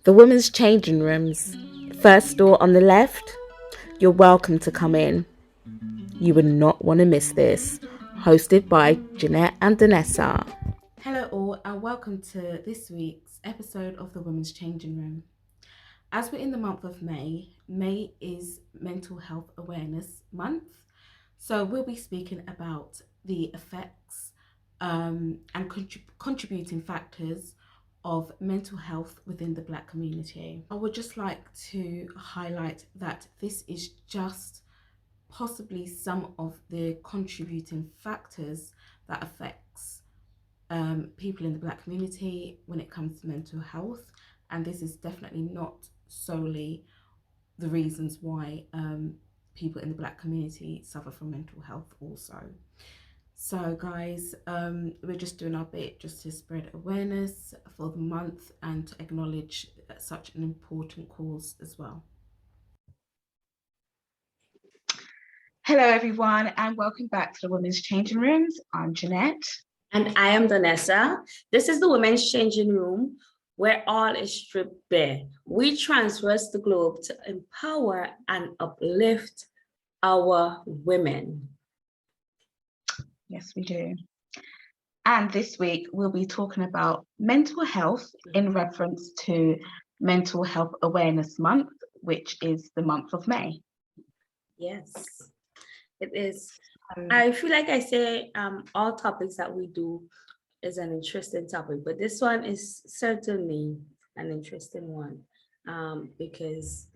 The women's changing rooms. First door on the left. You're welcome to come in. You would not want to miss this. Hosted by Ginette and Donessa. Hello all and welcome to this week's episode of the Women's Changing Room. As we're in the month of May, May is Mental Health Awareness Month. So we'll be speaking about the effects and contributing factors of mental health within the Black community. I would just like to highlight that this is just possibly some of the contributing factors that affects people in the Black community when it comes to mental health, and this is definitely not solely the reasons why people in the Black community suffer from mental health also. So guys, we're just doing our bit just to spread awareness for the month and to acknowledge such an important cause as well. Hello everyone and welcome back to the Women's Changing Rooms. I'm Ginette. And I am Donessa. This is the Women's Changing Room where all is stripped bare. We traverse the globe to empower and uplift our women. Yes, we do. And this week we'll be talking about mental health in reference to Mental Health Awareness Month, which is the month of May. Yes, it is. I feel like I say all topics that we do is an interesting topic, but this one is certainly an interesting one because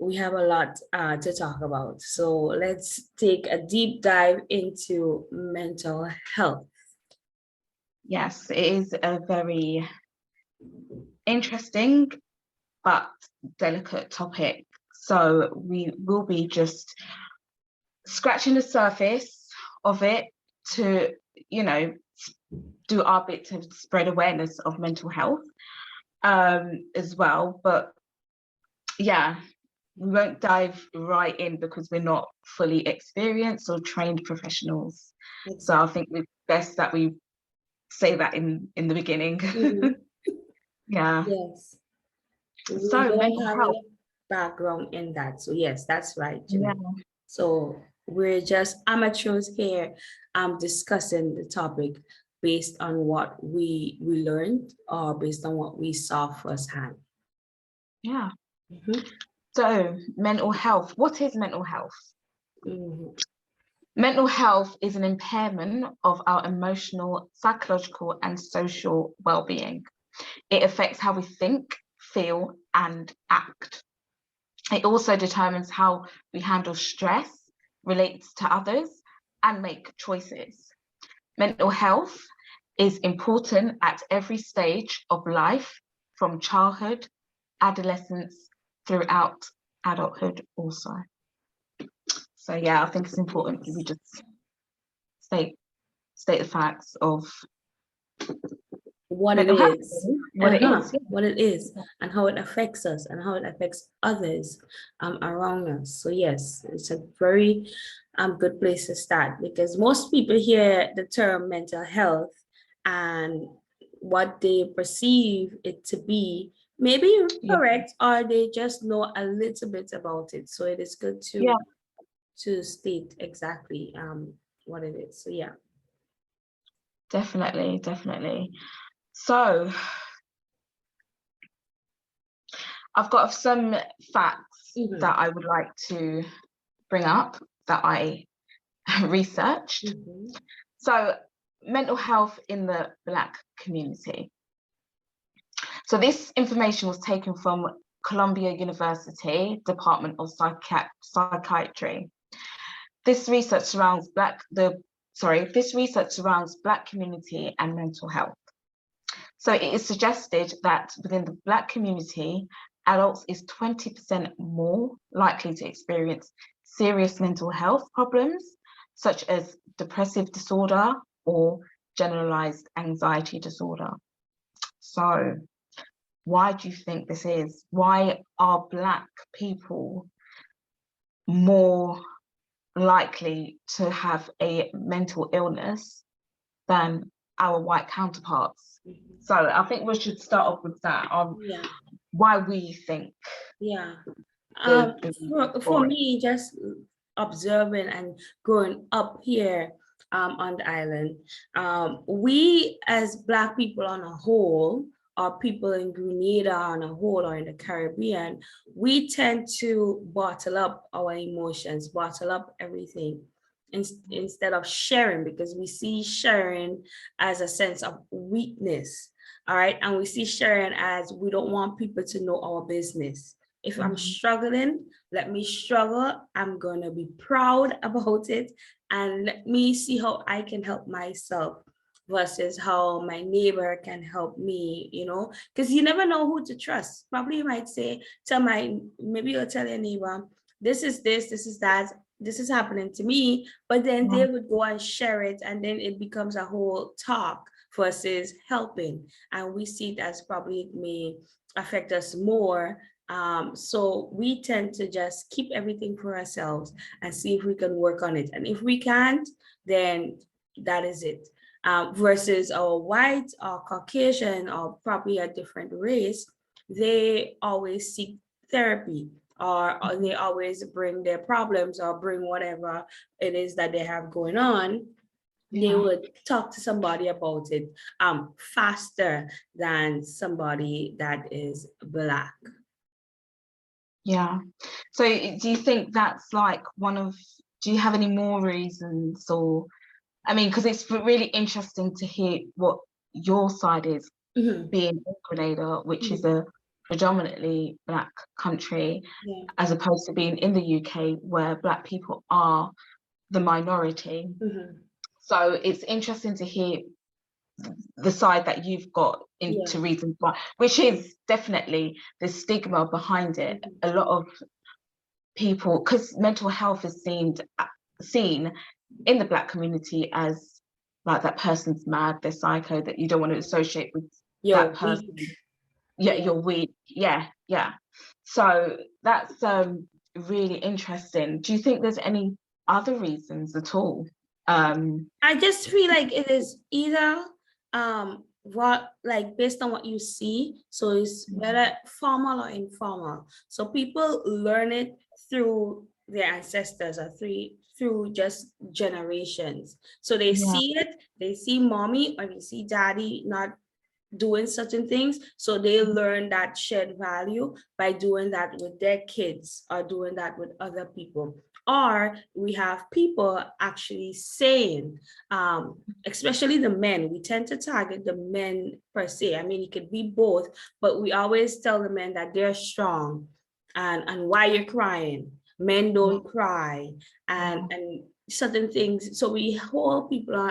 we have a lot to talk about. So let's take a deep dive into mental health. Yes, it is a very interesting but delicate topic. So we will be just scratching the surface of it to, do our bit to spread awareness of mental health as well. But yeah, we won't dive right in because we're not fully experienced or trained professionals. So I think it's best that we say that in the beginning. Mm-hmm. Yeah. Yes. So we don't mental have health. any background in that. So yes, that's right. Yeah. So we're just amateurs here discussing the topic based on what we learned or based on what we saw firsthand. Yeah. Mm-hmm. So mental health. What is mental health? Mm-hmm. Mental health is an impairment of our emotional, psychological, and social well-being. It affects how we think, feel, and act. It also determines how we handle stress, relate to others, and make choices. Mental health is important at every stage of life, from childhood, adolescence, throughout adulthood also. So yeah, I think it's important we just state the facts of what it is, what it is, and how it affects us and how it affects others around us. So yes, it's a very good place to start because most people hear the term mental health and what they perceive it to be maybe correct, or they just know a little bit about it. So it is good to state exactly what it is. So yeah. Definitely. So I've got some facts that I would like to bring up that I researched. So mental health in the Black community. So this information was taken from Columbia University Department of Psychiatry. This research surrounds Black community and mental health. So it is suggested that within the Black community, adults is 20% more likely to experience serious mental health problems, such as depressive disorder or generalized anxiety disorder. So why do you think this is? Why are Black people more likely to have a mental illness than our white counterparts? So I think we should start off with that. why we think Yeah. the For me, just observing and growing up here on the island, we as Black people on a whole, or people in Grenada on a whole, or in the Caribbean, we tend to bottle up our emotions, bottle up everything instead of sharing, because we see sharing as a sense of weakness. All right. And we see sharing as we don't want people to know our business. If I'm struggling, let me struggle. I'm going to be proud about it. And let me see how I can help myself versus how my neighbor can help me, because you never know who to trust. Probably you might say, maybe you'll tell your neighbor, this is that, this is happening to me. But then they would go and share it. And then it becomes a whole talk versus helping. And we see it as probably it may affect us more. So we tend to just keep everything for ourselves and see if we can work on it. And if we can't, then that is it. Versus our white or Caucasian or probably a different race, they always seek therapy, or they always bring their problems or bring whatever it is that they have going on. They would talk to somebody about it faster than somebody that is Black. Yeah. So do you think that's like do you have any more reasons, or, I mean, because it's really interesting to hear what your side is, being in Grenada, which is a predominantly Black country, as opposed to being in the UK where Black people are the minority. So it's interesting to hear the side that you've got into reasons why, which is definitely the stigma behind it. A lot of people, because mental health is seen in the Black community as like, that person's mad, they're psycho, that you don't want to associate with that person. You're weak. So that's really interesting. Do you think there's any other reasons at all? I just feel like it is either based on what you see, so it's whether formal or informal. So people learn it through their ancestors or through just generations. So they see it, they see mommy or they see daddy not doing certain things, so they learn that shared value by doing that with their kids or doing that with other people. Or we have people actually saying, especially the men, we tend to target the men per se. I mean, it could be both, but we always tell the men that they're strong and why you're crying. Men don't cry and certain things. So we hold people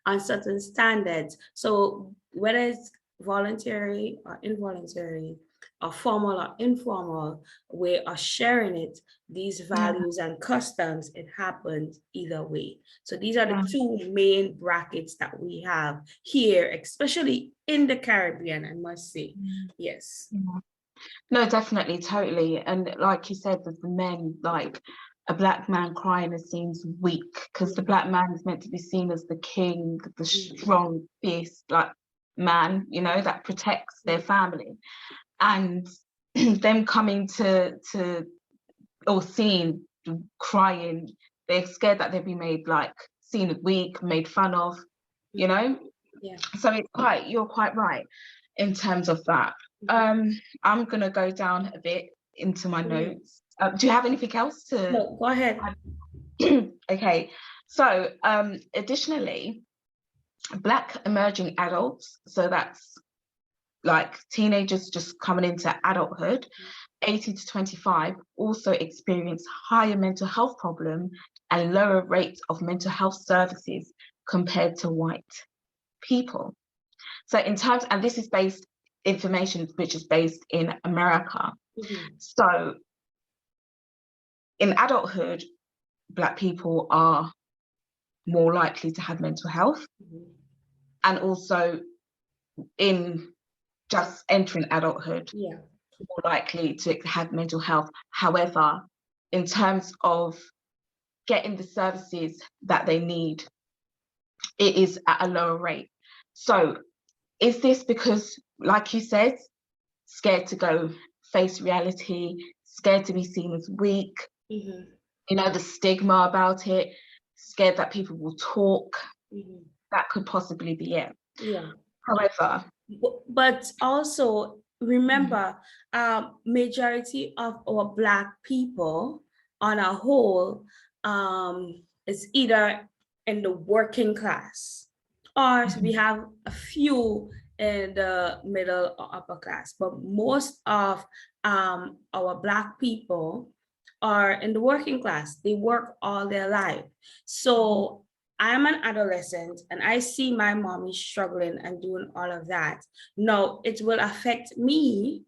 on certain standards. So whether it's voluntary or involuntary, or formal or informal way of sharing it, these values and customs, it happens either way. So these are the two main brackets that we have here, especially in the Caribbean, I must say. Yes. No, definitely, totally. And like you said, with the men, like, a Black man crying is seen weak, because the Black man is meant to be seen as the king, the strong, fierce, like, man, that protects their family. And them coming to or seen crying, they're scared that they'll be made, like, seen weak, made fun of, So you're quite right in terms of that. I'm gonna go down a bit into my notes. Do you have anything else to? No, go ahead. Okay, so additionally, Black emerging adults, so that's like teenagers just coming into adulthood, 18 to 25, also experience higher mental health problem and lower rates of mental health services compared to white people. So in terms, and this is based information which is based in America. So in adulthood, Black people are more likely to have mental health, and also in just entering adulthood, more likely to have mental health. However, in terms of getting the services that they need, it is at a lower rate. So is this because, like you said, scared to go face reality, scared to be seen as weak, Mhm. you know, the stigma about it, scared that people will talk. Mhm. That could possibly be it. Yeah. However, But also remember, majority of our Black people on a whole is either in the working class, or we have a few in the middle or upper class, but most of our Black people are in the working class. They work all their life. So I'm an adolescent and I see my mommy struggling and doing all of that. No, it will affect me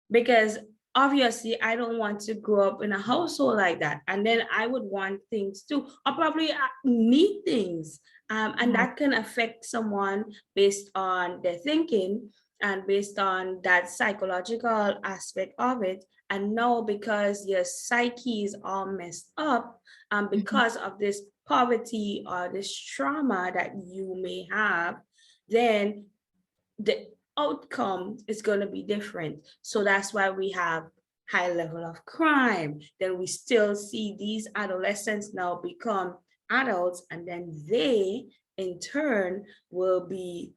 because obviously I don't want to grow up in a household like that. And then I would want things too, or probably need things. And that can affect someone based on their thinking and based on that psychological aspect of it. And now because your psyche is all messed up, because of this poverty or this trauma that you may have, then the outcome is going to be different. So that's why we have high level of crime. Then we still see these adolescents now become adults, and then they in turn will be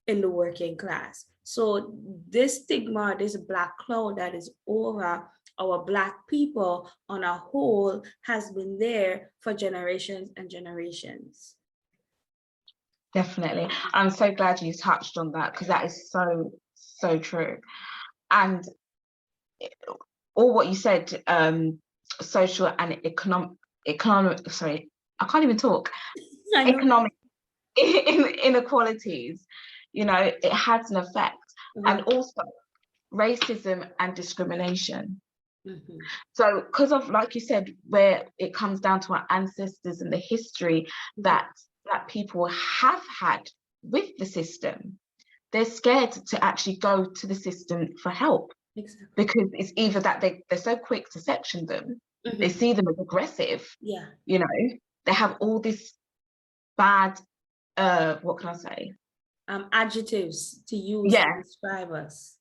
in the working class. So this stigma, this Black cloud that is over our Black people on a whole has been there for generations and generations. definitely. I'm so glad you touched on that, because that is so, so true. And all what you said, social and economic, sorry, I can't even talk, economic inequalities, you know, it has an effect. And also racism and discrimination. So because of, like you said, where it comes down to our ancestors and the history that Black people have had with the system, they're scared to actually go to the system for help. Exactly. Because it's either that they're so quick to section them, they see them as aggressive, you know, they have all this bad, what can I say? Adjectives to use to describe us.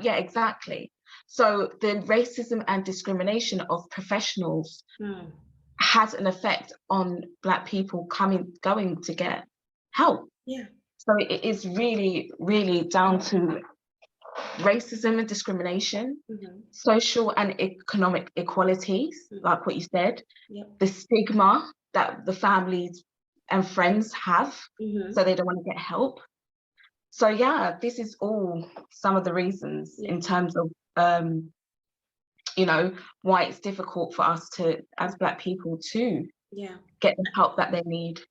Yeah, exactly. So the racism and discrimination of professionals has an effect on Black people going to get help. Yeah. So it is really, really down to racism and discrimination, social and economic inequalities, like what you said, the stigma that the families and friends have, so they don't want to get help. So yeah, this is all some of the reasons in terms of, you know, why it's difficult for us to, as Black people, to get the help that they need.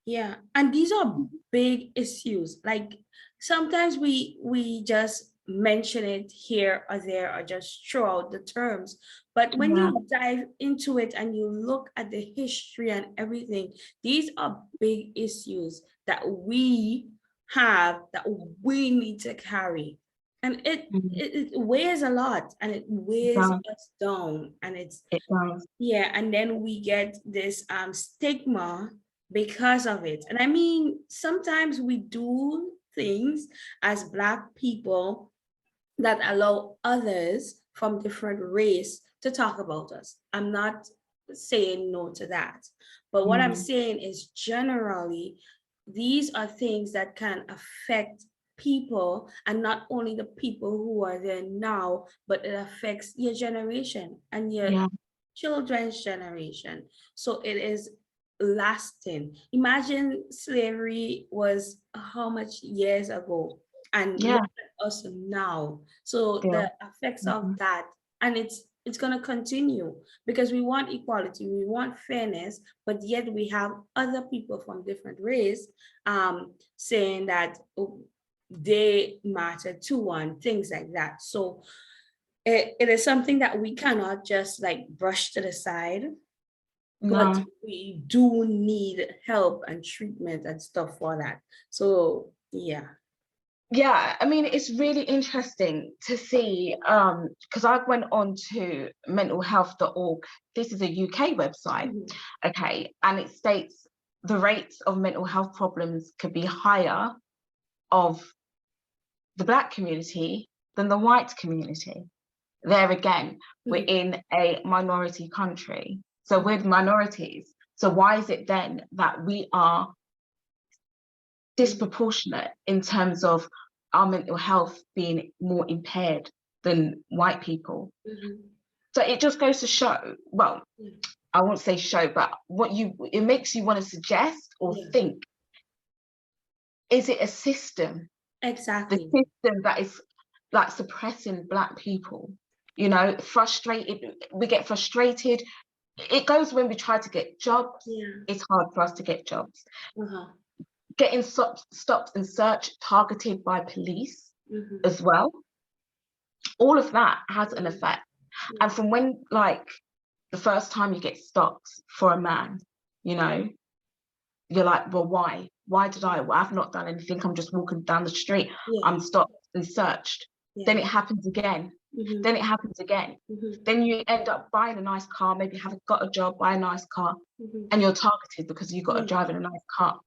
Yeah, and these are big issues. Like sometimes we just mention it here or there or just throw out the terms. But when you dive into it and you look at the history and everything, these are big issues that we have that we need to carry. And it weighs a lot and it weighs us down. And it does. Yeah, and then we get this stigma because of it. And I mean, sometimes we do things as Black people that allow others from different race to talk about us. I'm not saying no to that. But what I'm saying is generally, these are things that can affect people, and not only the people who are there now, but it affects your generation and your children's generation. So it is lasting. Imagine slavery was how much years ago, and look at us now. So the effects of that, and it's going to continue because we want equality, we want fairness, but yet we have other people from different race saying that they matter too and things like that. So it is something that we cannot just like brush to the side. But we do need help and treatment and stuff for that. So yeah. Yeah, I mean, it's really interesting to see, because I went on to mentalhealth.org. This is a UK website, okay, and it states the rates of mental health problems could be higher of the Black community than the white community. There again, we're in a minority country. So we're minorities. So why is it then that we are disproportionate in terms of our mental health being more impaired than white people? So it just goes to show, well, I won't say show, but it makes you want to suggest or think, is it a system? Exactly. The system that is like suppressing Black people, you know, frustrated. We get frustrated. It goes when we try to get jobs. It's hard for us to get jobs. Getting stopped and searched, targeted by police as well. All of that has an effect. And from when, like, the first time you get stopped for a man, you know, you're like, well, why? Why did I? Well, I've not done anything. I'm just walking down the street. I'm stopped and searched. Then it happens again. Then it happens again. Then you end up buying a nice car, maybe haven't got a job, buy a nice car, and you're targeted because you've got to drive in a nice car.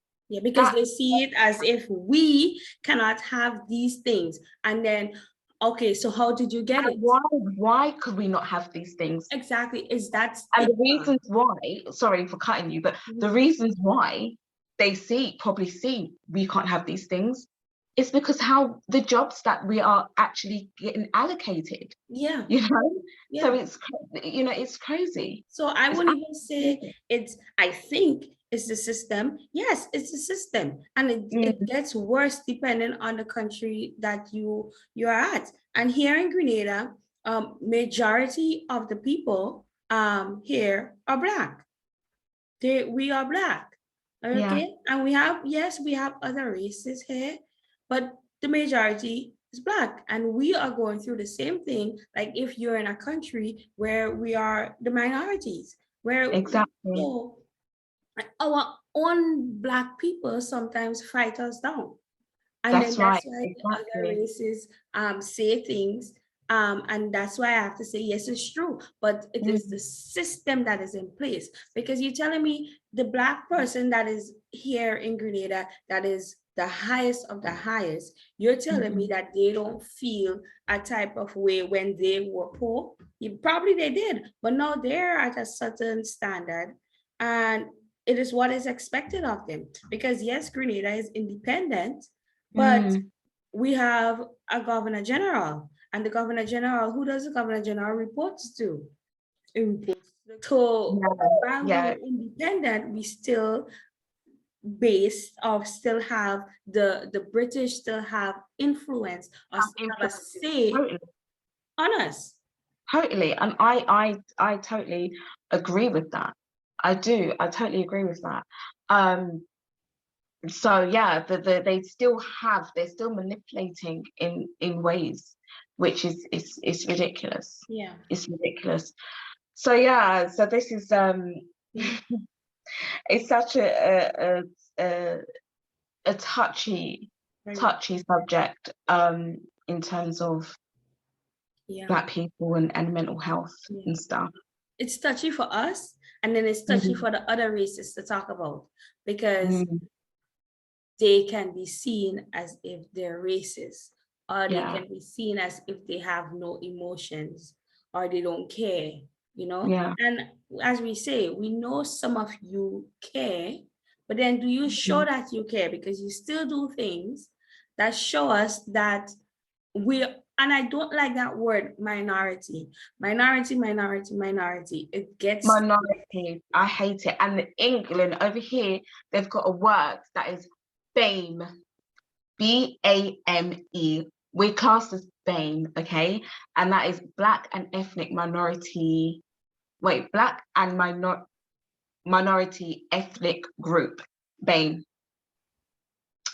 Because they see it as if we cannot have these things. And then, okay, so how did you get it? Why could we not have these things? Exactly. And the reasons why, sorry for cutting you, but the reasons why they probably see we can't have these things, it's because how the jobs that we are actually getting allocated. You know? So it's, you know, it's crazy. So I wouldn't even say I think it's the system. Yes, it's the system. And it gets worse depending on the country that you're at. And here in Grenada, majority of the people here are Black. We are Black. Okay. And we have other races here, but the majority is Black, and we are going through the same thing. Like if you're in a country where we are the minorities, where our own Black people sometimes fight us down, and that's why other races say things. And that's why I have to say, yes, it's true, but it is the system that is in place. Because you're telling me the Black person that is here in Grenada, that is the highest of the highest, you're telling me that they don't feel a type of way when they were poor? Probably they did, but now they're at a certain standard, and it is what is expected of them. Because yes, Grenada is independent, but we have a governor general. And the governor general, who does the governor general reports to? It reports to. While we're independent, we still still have the British still have influence or still have a say on us. Totally. And I totally agree with that. I do. I totally agree with that. So yeah, they're still manipulating in ways which is ridiculous. It's ridiculous. So yeah, so this is it's such a touchy subject in terms of Black people and mental health and stuff. It's touchy for us, and then it's touchy for the other races to talk about, because they can be seen as if they're racist, or they can be seen as if they have no emotions, or they don't care, you know? And as we say, we know some of you care, but then do you show that you care? Because you still do things that show us that and I don't like that word minority. It gets minority. I hate it. And in England over here, they've got a word that is BAME. BAME. We're classed as BAME, okay? And that is Black and Ethnic Minority. Wait, Black and Minority Ethnic Group. BAME.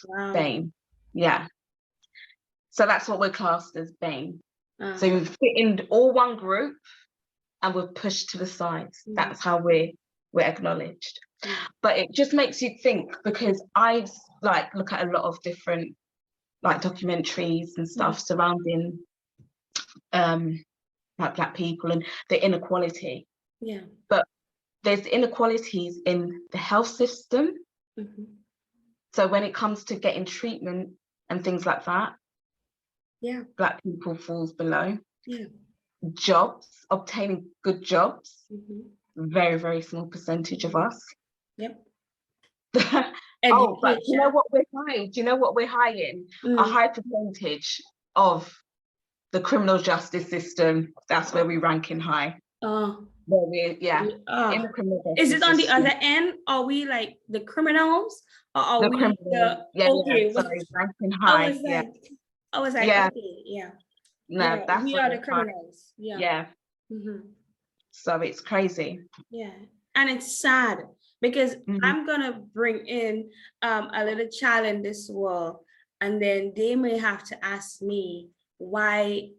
Wow. BAME. Yeah. So that's what we're classed as, BAME. So we fit in all one group and we're pushed to the sides. That's how we're acknowledged. But it just makes you think, because I look at a lot of different documentaries and stuff surrounding Black people and the inequality. But there's inequalities in the health system. So when it comes to getting treatment and things like that, Yeah. Black people falls below. Yeah. Jobs, obtaining good jobs, very, very small percentage of us. Yep. Oh, but you know Education. what we're high? Do you know what we're high in? A high percentage of the criminal justice system. That's where we rank in high. Where we're in the criminal justice is it on the system. other end? Are we like the criminals, or are The we criminals? okay? Sorry, ranking high. I was like, okay, yeah. No, that's we are the criminals. High. Yeah. So it's crazy. Yeah, and it's sad because I'm gonna bring in a little child in this world, and then they may have to ask me, why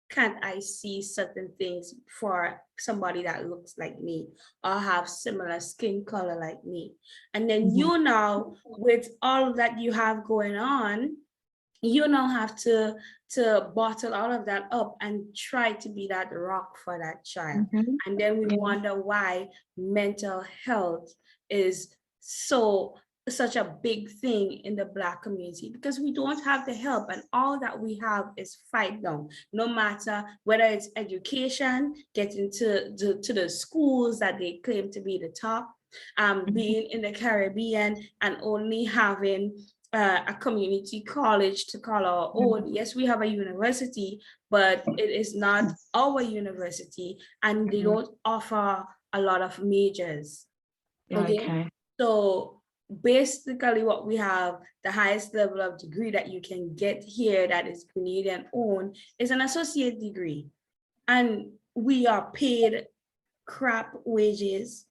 can't I see certain things for somebody that looks like me or have similar skin color like me? And then you now, with all that you have going on, you now have to bottle all of that up and try to be that rock for that child. And then we wonder why mental health is such a big thing in the Black community, because we don't have the help, and all that we have is fight down. No matter whether it's education, getting to the schools that they claim to be the top, being in the Caribbean and only having a community college to call our own. Yes, we have a university, but it is not our university, and they don't offer a lot of majors. Okay. So basically what we have, the highest level of degree that you can get here that is Canadian owned, is an associate degree. And we are paid crap wages.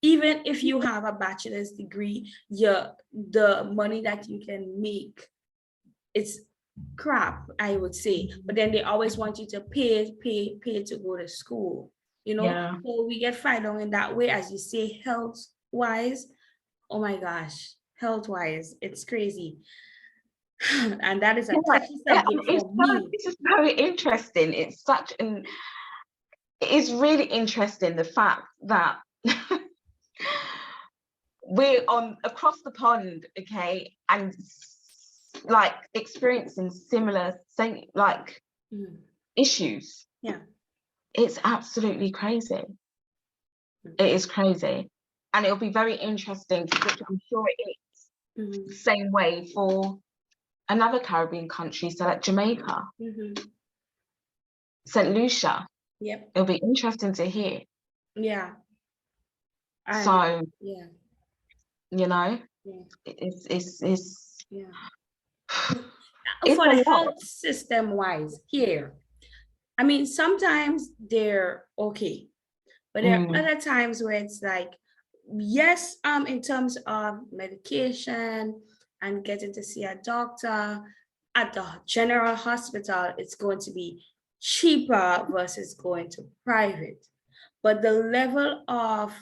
Even if you have a bachelor's degree, the money that you can make, it's crap, I would say. But then they always want you to pay to go to school, you know? Yeah. So we get fight on in that way, as you say, health-wise. Oh my gosh, health-wise, it's crazy. And that is a touchy subject for me. This is very interesting. It is really interesting, the fact that we're on across the pond, okay, and like experiencing similar issues. Yeah, it's absolutely crazy. It is crazy, and it'll be very interesting, which I'm sure it is, same way for another Caribbean country, so like Jamaica, St. Lucia. Yep, it'll be interesting to hear. Yeah. And, so yeah, you know, it's yeah. For the health system wise here, I mean, sometimes they're okay, but there are other times where it's like, yes, in terms of medication and getting to see a doctor at the general hospital, it's going to be cheaper versus going to private. But the level of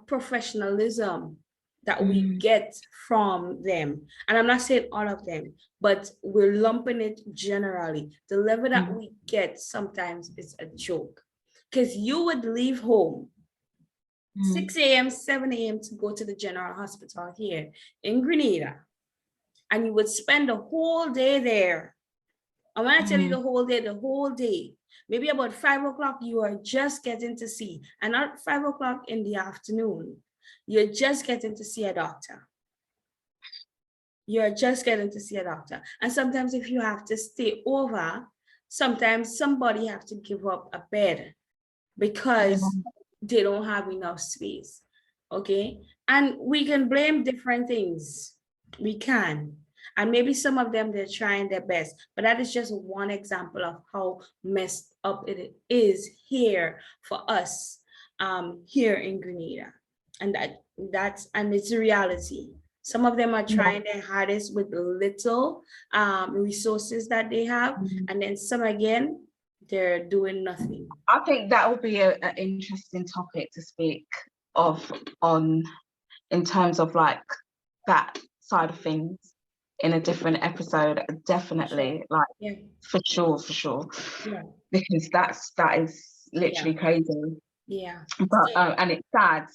professionalism that we get from them, and I'm not saying all of them, but we're lumping it generally, the level that we get sometimes is a joke. Because you would leave home 6 a.m., 7 a.m. to go to the general hospital here in Grenada, and you would spend the whole day there. And when I tell you the whole day, maybe about 5 o'clock, you are just getting to see, and not 5 o'clock in the afternoon, you're just getting to see a doctor. You're just getting to see a doctor. And sometimes if you have to stay over, sometimes somebody have to give up a bed because they don't have enough space, okay? And we can blame different things. We can. And maybe some of them, they're trying their best, but that is just one example of how messed up it is here for us here in Grenada. And it's a reality. Some of them are trying their hardest with little resources that they have. And then some again, they're doing nothing. I think that will be an interesting topic to speak of in terms of like that side of things in a different episode, definitely. For sure. Yeah. Because that is literally crazy. Yeah. But and it's sad.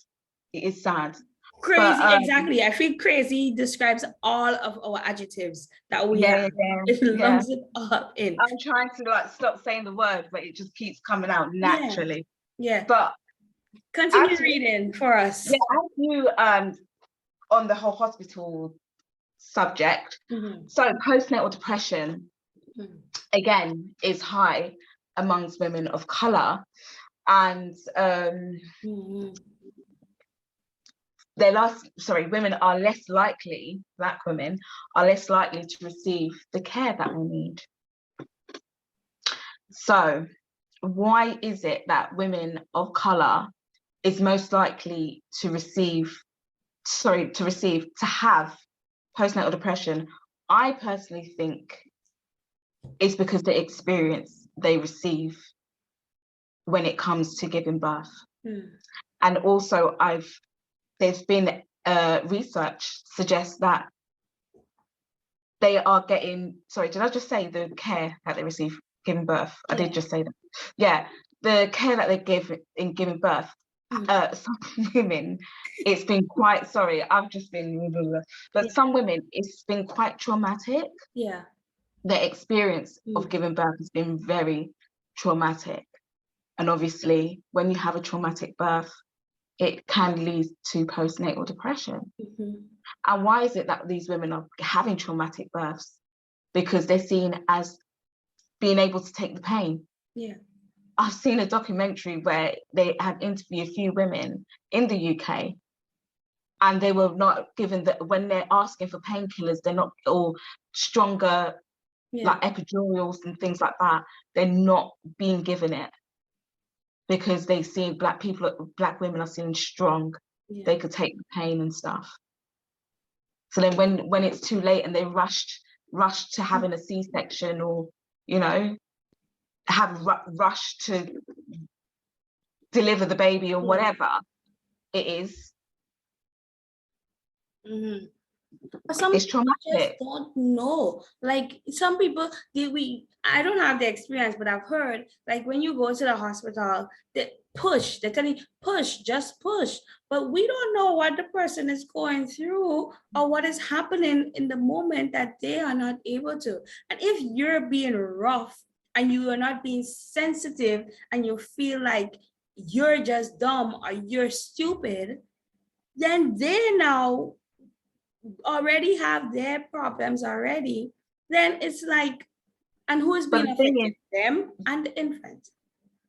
It is sad. Crazy, exactly. I think crazy describes all of our adjectives that we have. It lumps it all in. I'm trying to like stop saying the word, but it just keeps coming out naturally. Yeah. But continue reading for us. Yeah, as you on the whole hospital subject. So postnatal depression again is high amongst women of color, and women are less likely, Black women are less likely to receive the care that they need. So why is it that women of color is most likely to have postnatal depression? I personally think it's because the experience they receive when it comes to giving birth. And also there's been research suggests that they are getting, sorry, did I just say the care that they receive giving birth? I did just say that. Yeah, the care that they give in giving birth, some women, it's been quite, sorry, I've just been, but some women, it's been quite traumatic. Yeah. The experience of giving birth has been very traumatic. And obviously, when you have a traumatic birth, it can lead to postnatal depression. And why is it that these women are having traumatic births? Because they're seen as being able to take the pain. Yeah. I've seen a documentary where they had interviewed a few women in the UK, and they were not given when they're asking for painkillers, they're not, or stronger, like epidurals and things like that, they're not being given it because they see Black women are seen strong. They could take the pain and stuff. So then when it's too late and they rushed to having a C-section, or, you know, have rushed to deliver the baby or whatever it is, But some it's people traumatic. just don't know. Like some people, I don't have the experience, but I've heard, like when you go to the hospital, they're telling you, push, just push. But we don't know what the person is going through or what is happening in the moment that they are not able to. And if you're being rough and you are not being sensitive and you feel like you're just dumb or you're stupid, then they now already have their problems already, then it's like, and who is being affected? Them and the infant.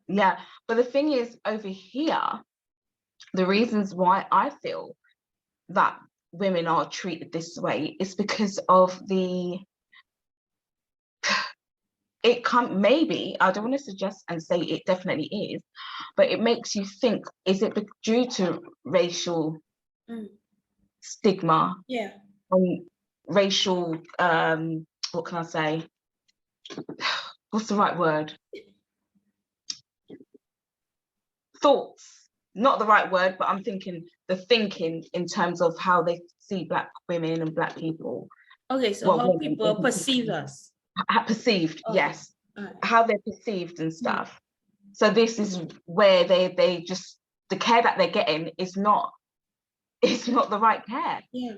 Yeah, but the thing is, over here, the reasons why I feel that women are treated this way is because of maybe, I don't want to suggest and say it definitely is, but it makes you think, is it due to racial stigma? Yeah. Racial, what can I say? What's the right word? Thoughts, not the right word, but I'm thinking the thinking in terms of how they see Black women and Black people. Okay, so how people perceive us. Perceived, yes. How they're perceived and stuff. So this is where they just, the care that they're getting is not the right care. Yeah.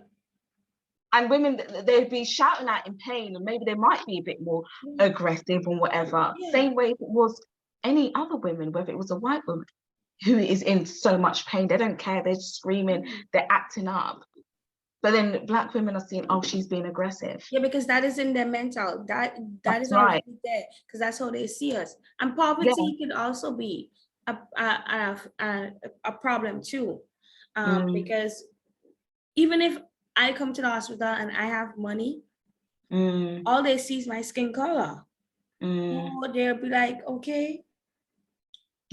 And women, they'd be shouting out in pain, and maybe they might be a bit more aggressive or whatever. Same way if it was any other women, whether it was a white woman who is in so much pain, they don't care, they're screaming, they're acting up. But then Black women are seeing, oh, she's being aggressive. Yeah, because that is in their mental. That is right. already there, because that's how they see us. And poverty can also be a problem too, because even if I come to the hospital and I have money, all they see is my skin color. So they'll be like, okay,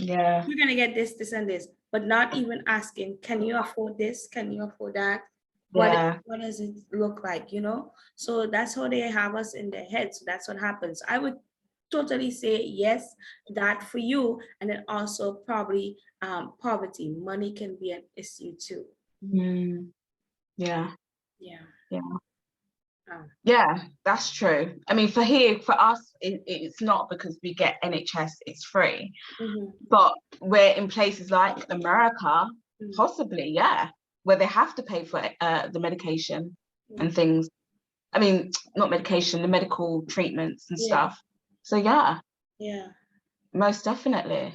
yeah, we're gonna get this, and this, but not even asking, can you afford this? Can you afford that? What does it look like, you know? So that's how they have us in their head. So that's what happens. I would totally say yes, that for you. And then also probably poverty. Money can be an issue too. Yeah. Yeah, that's true. I mean, for us, it's not, because we get NHS, it's free. But we're in places like America, possibly, where they have to pay for the medication and things. I mean, not medication, the medical treatments and stuff. So yeah, most definitely.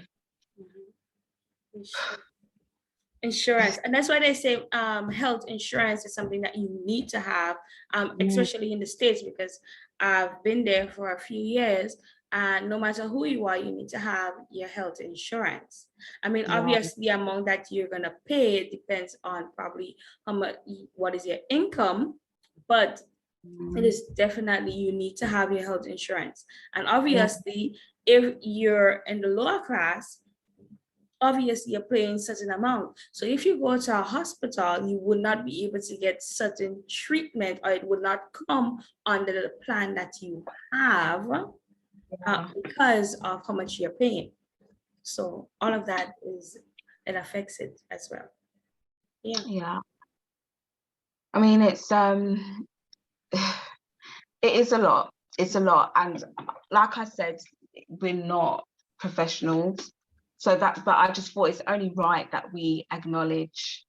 Insurance, and that's why they say health insurance is something that you need to have, especially in the States, because I've been there for a few years, and no matter who you are, you need to have your health insurance. I mean, obviously, the amount that you're gonna pay depends on probably how much, what is your income, but it is definitely, you need to have your health insurance. And obviously, if you're in the lower class, obviously you're paying certain amount. So if you go to a hospital, you would not be able to get certain treatment, or it would not come under the plan that you have because of how much you're paying. So all of that it affects it as well. Yeah. I mean, it's it is a lot. It's a lot. And like I said, we're not professionals. So but I just thought it's only right that we acknowledge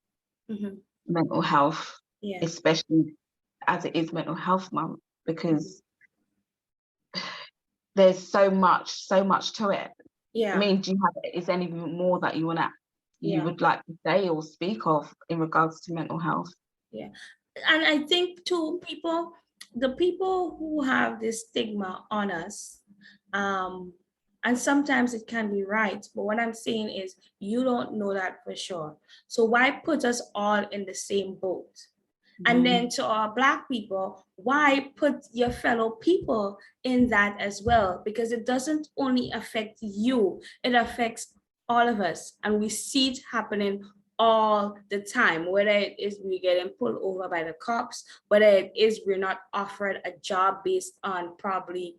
mental health, especially as it is Mental Health Month, because there's so much to it. I mean, is there anything more that you would like to say or speak of in regards to mental health? And I think too, the people who have this stigma on us, and sometimes it can be right, but what I'm saying is you don't know that for sure. So why put us all in the same boat? And then to our Black people, why put your fellow people in that as well? Because it doesn't only affect you, it affects all of us. And we see it happening all the time, whether it is we're getting pulled over by the cops, whether it is we're not offered a job based on probably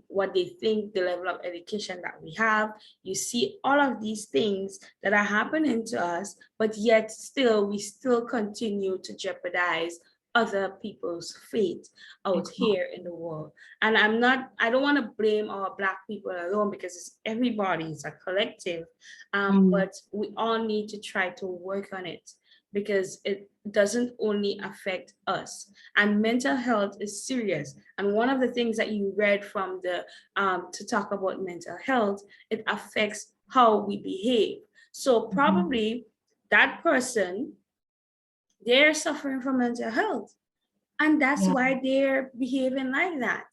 what they think the level of education that we have. You see all of these things that are happening to us, but yet we still continue to jeopardize other people's fate out here in the world. And I don't want to blame our Black people alone, because it's everybody, it's a collective, but we all need to try to work on it, because it doesn't only affect us, and mental health is serious. And one of the things that you read from the to talk about mental health, it affects how we behave. So probably that person, they're suffering from mental health, and that's why they're behaving like that.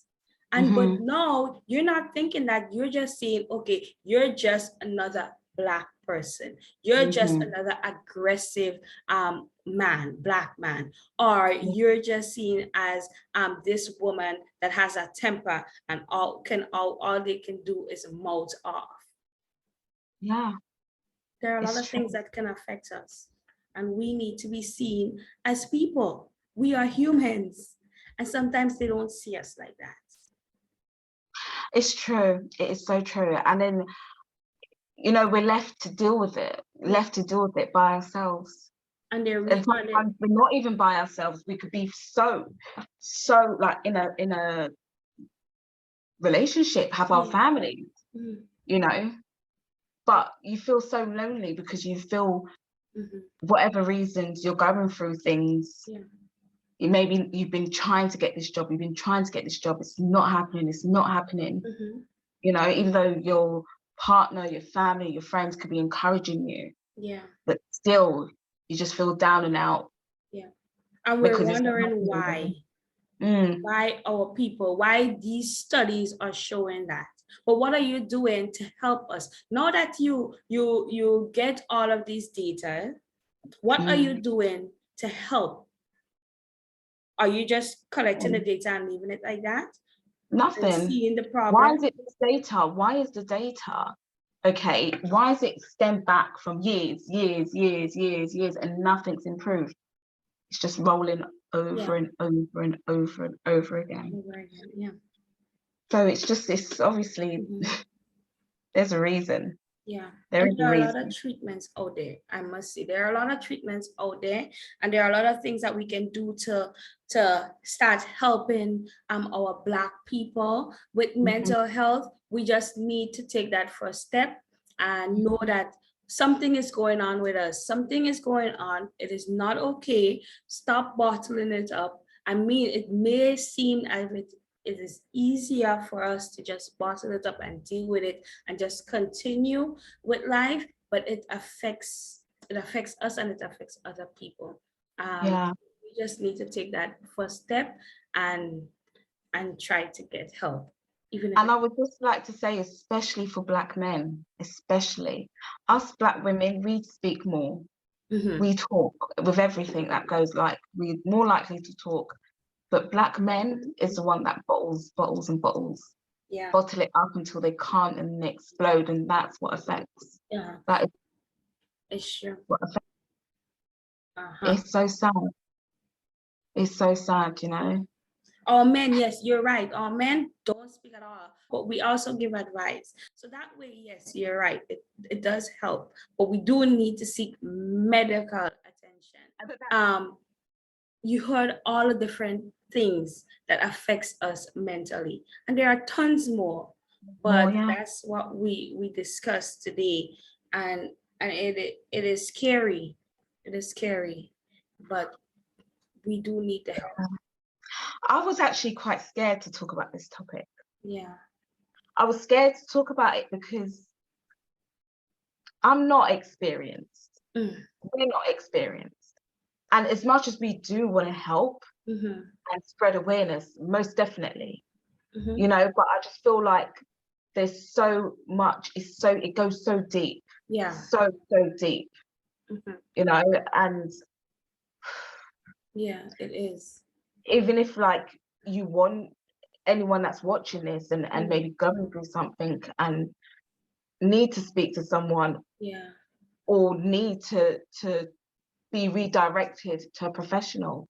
And but no, you're not thinking that. You're just saying, okay, you're just another Black person, you're just another aggressive Black man, or you're just seen as this woman that has a temper, and all they can do is mouth off. There are a lot of things that can affect us, and we need to be seen as people. We are humans, and sometimes they don't see us like that. It's true. It is so true. And then, we're left to deal with it by ourselves. And sometimes we're not even by ourselves. We could be so like in a relationship, have our families, but you feel so lonely because you feel whatever reasons you're going through things. Maybe you've been trying to get this job, it's not happening, even though your partner, your family, your friends could be encouraging you, but still you just feel down and out. And we're wondering why why these studies are showing that. But what are you doing to help us now that you get all of these data? What are you doing to help? Are you just collecting the data and leaving it like that? Nothing. Seeing the problem. Why is it this data? Why is the data? Okay, why is it extend back from years, and nothing's improved? It's just rolling over and over and over and over again. So it's just this, obviously, there's a reason. There are a lot of treatments out there. I must say, there are a lot of treatments out there, and there are a lot of things that we can do to start helping our Black people with mental health. We just need to take that first step and know that something is going on with us. Something is going on. It is not okay. Stop bottling it up. I mean, it may seem as if it is easier for us to just bottle it up and deal with it and just continue with life, but it affects us and it affects other people. Yeah. We just need to take that first step and try to get help. And I would just like to say, especially for Black men, especially us Black women, we speak more. We talk with everything that goes, like we're more likely to talk. But Black men is the one that bottles and bottles. Yeah. Bottle it up until they can't and they explode, and that's what affects. Yeah. That is It's true. what affects. It's so sad. It's so sad, you know. All men, yes, you're right. All men don't speak at all, but we also give advice. So that way, yes, you're right. It does help, but we do need to seek medical attention. You heard all the different things that affects us mentally, and there are tons more, but that's what we discussed today, and it is scary. It is scary, but we do need the help. I was actually quite scared to talk about this topic. Yeah. I was scared to talk about it because I'm not experienced. We're not experienced. And as much as we do want to help and spread awareness, most definitely, you know, but I just feel like there's so much, it goes so deep. Yeah. So deep, you know, and yeah, it is. Even if like you want anyone that's watching this and maybe going through something and need to speak to someone, or need to be redirected to a professional,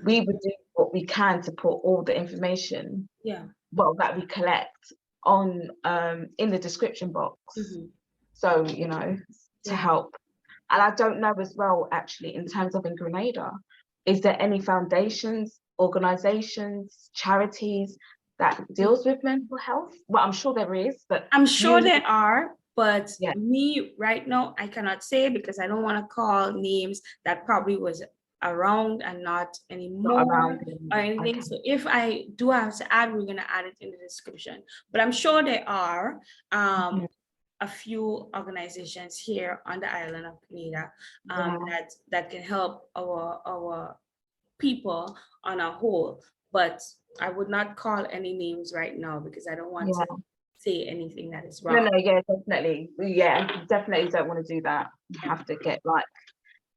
we would do what we can to put all the information that we collect on in the description box, so you know, to help. And I don't know as well, actually, in terms of in Grenada, is there any foundations, organizations, charities that deals with mental health? Well, I'm sure there is, but I'm sure there are, but me right now, I cannot say, because I don't want to call names that probably was around and not anymore or anything. So if I do have to add, we're going to add it in the description. But I'm sure there are a few organizations here on the island of Grenada that can help our people on a whole. But I would not call any names right now because I don't want to say anything that is wrong. No, definitely. Definitely don't want to do that. You have to get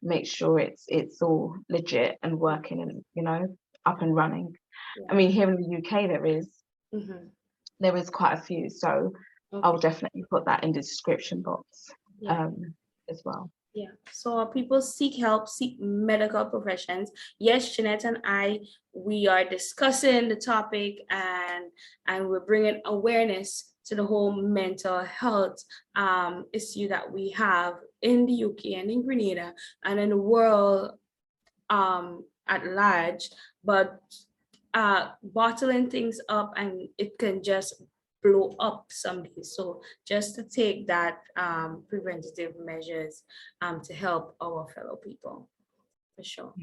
make sure it's all legit and working and, you know, up and running. I mean, here in the UK there is quite a few, so I'll definitely put that in the description box as well. Yeah, so people seek help, seek medical professions. Yes, Ginette and I, we are discussing the topic and we're bringing awareness to the whole mental health issue that we have in the UK and in Grenada and in the world at large. But bottling things up, and it can just blow up someday. So just to take that preventative measures to help our fellow people, for sure.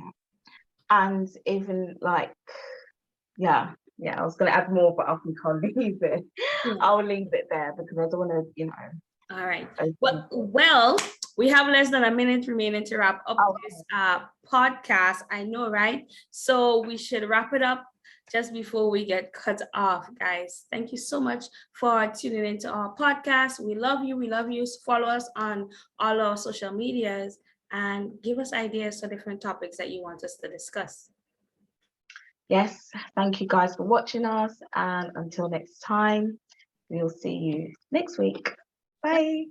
And even I was going to add more, but I think I'll leave it. I'll leave it there because I don't want to, you know. All right. Well, we have less than a minute remaining to wrap up this podcast. I know, right? So we should wrap it up just before we get cut off, guys. Thank you so much for tuning into our podcast. We love you. We love you. Follow us on all our social medias and give us ideas for different topics that you want us to discuss. Yes, thank you guys for watching us. And until next time, we'll see you next week. Bye.